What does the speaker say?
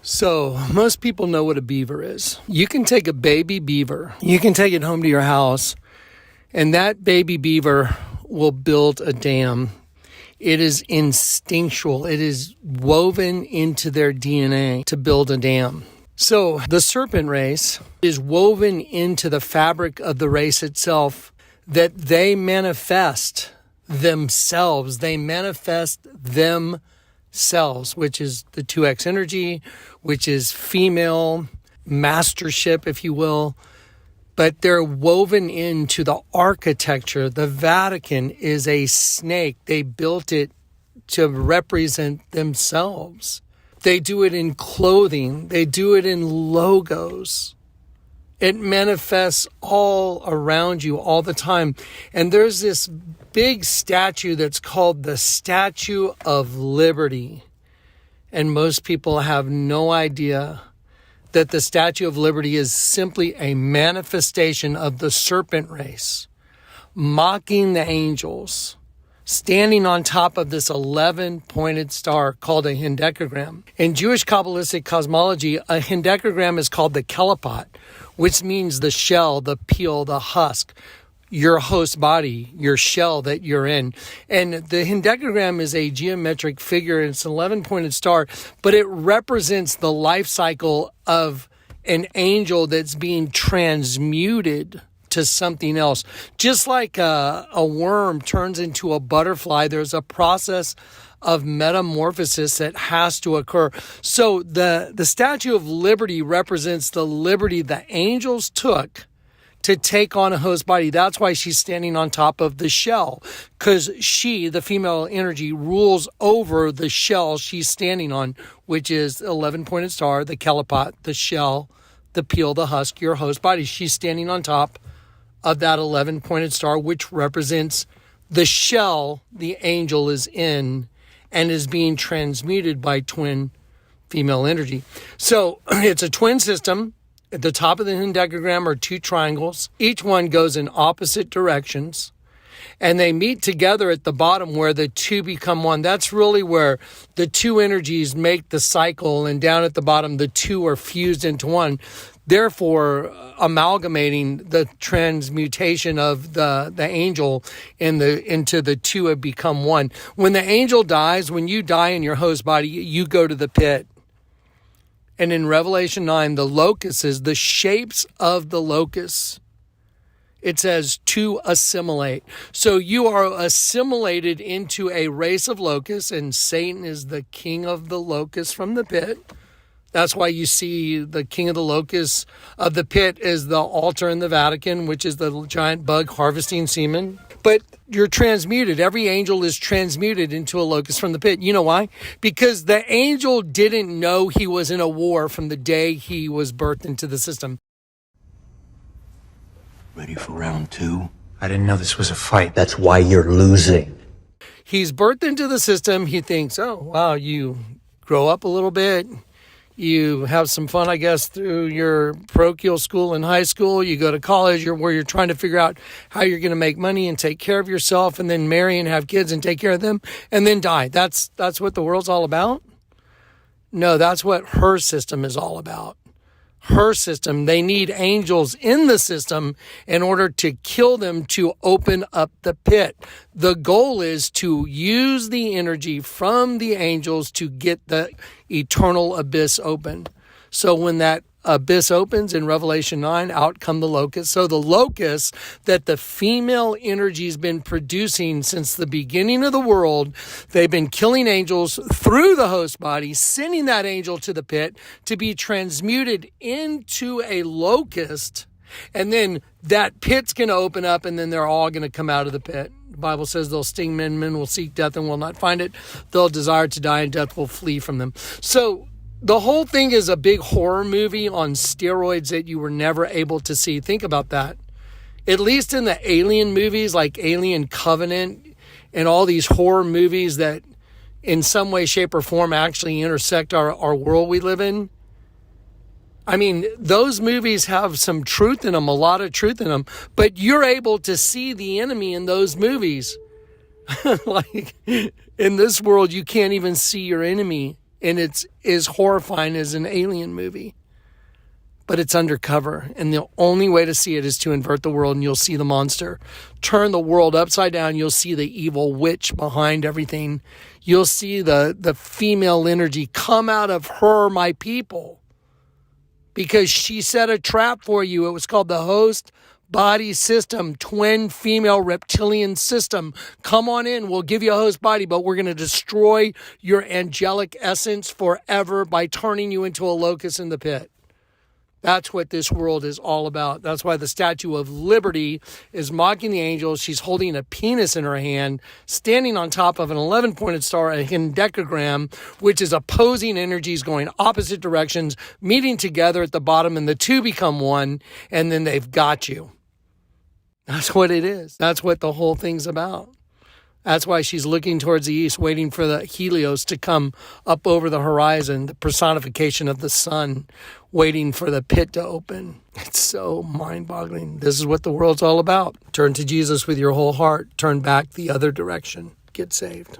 So most people know what a beaver is. You can take a baby beaver, you can take it home to your house, and that baby beaver will build a dam. It is instinctual. It is woven into their DNA to build a dam. So the serpent race is woven into the fabric of the race itself, that they manifest themselves. They manifest themselves, which is the 2X energy, which is female mastership, if you will. But they're woven into the architecture. The Vatican is a snake. They built it to represent themselves. They do it in clothing. They do it in logos. It manifests all around you all the time. And there's this big statue that's called the Statue of Liberty. And most people have no idea that the Statue of Liberty is simply a manifestation of the serpent race, mocking the angels, standing on top of this 11-pointed star called a hendecagram. In Jewish Kabbalistic cosmology, a hendecagram is called the kelipot, which means the shell, the peel, the husk, your host body, your shell that you're in. And the hendecagram is a geometric figure. It's an 11-pointed star, but it represents the life cycle of an angel that's being transmuted to something else. Just like a worm turns into a butterfly, there's a process of metamorphosis that has to occur. So the Statue of Liberty represents the liberty the angels took to take on a host body. That's why she's standing on top of the shell, because she, the female energy, rules over the shell she's standing on, which is the 11-pointed star, the kelipot, the shell, the peel, the husk, your host body. She's standing on top of that 11-pointed star, which represents the shell the angel is in and is being transmuted by twin female energy. So it's a twin system. At the top of the hendecagram are two triangles. Each one goes in opposite directions, and they meet together at the bottom where the two become one. That's really where the two energies make the cycle, and down at the bottom, the two are fused into one, therefore amalgamating the transmutation of the angel into the two have become one. When the angel dies, when you die in your host body, you go to the pit. And in Revelation 9, the locusts, the shapes of the locusts, it says to assimilate. So you are assimilated into a race of locusts, and Satan is the king of the locusts from the pit. That's why you see the king of the locusts of the pit is the altar in the Vatican, which is the giant bug harvesting semen. But you're transmuted. Every angel is transmuted into a locust from the pit. You know why? Because the angel didn't know he was in a war from the day he was birthed into the system. Ready for round two? I didn't know this was a fight. That's why you're losing. He's birthed into the system. He thinks, oh, wow, you grow up a little bit. You have some fun, I guess, through your parochial school in high school. You go to college where you're trying to figure out how you're going to make money and take care of yourself, and then marry and have kids and take care of them and then die. That's what the world's all about? No, that's what her system is all about. Her system, they need angels in the system in order to kill them to open up the pit. The goal is to use the energy from the angels to get the eternal abyss open. So when that abyss opens in Revelation 9, out come the locusts. So the locusts that the female energy's been producing since the beginning of the world, they've been killing angels through the host body, sending that angel to the pit to be transmuted into a locust. And then that pit's going to open up, and then they're all going to come out of the pit. The Bible says they'll sting men, men will seek death and will not find it. They'll desire to die, and death will flee from them. So the whole thing is a big horror movie on steroids that you were never able to see. Think about that. At least in the alien movies like Alien Covenant and all these horror movies that in some way, shape, or form actually intersect our world we live in. I mean, those movies have some truth in them, a lot of truth in them, but you're able to see the enemy in those movies. Like in this world, you can't even see your enemy and it's as horrifying as an alien movie. But it's undercover, and the only way to see it is to invert the world, and you'll see the monster. Turn the world upside down, you'll see the evil witch behind everything. You'll see the female energy come out of her, my people, because she set a trap for you. It was called the host body system, twin female reptilian system. Come on in, we'll give you a host body, but we're going to destroy your angelic essence forever by turning you into a locust in the pit. That's what this world is all about. That's why the Statue of Liberty is mocking the angels. She's holding a penis in her hand, standing on top of an 11-pointed star, a hendecagram, which is opposing energies going opposite directions, meeting together at the bottom, and the two become one, and then they've got you. That's what it is. That's what the whole thing's about. That's why she's looking towards the east, waiting for the Helios to come up over the horizon, the personification of the sun, waiting for the pit to open. It's so mind-boggling. This is what the world's all about. Turn to Jesus with your whole heart. Turn back the other direction. Get saved.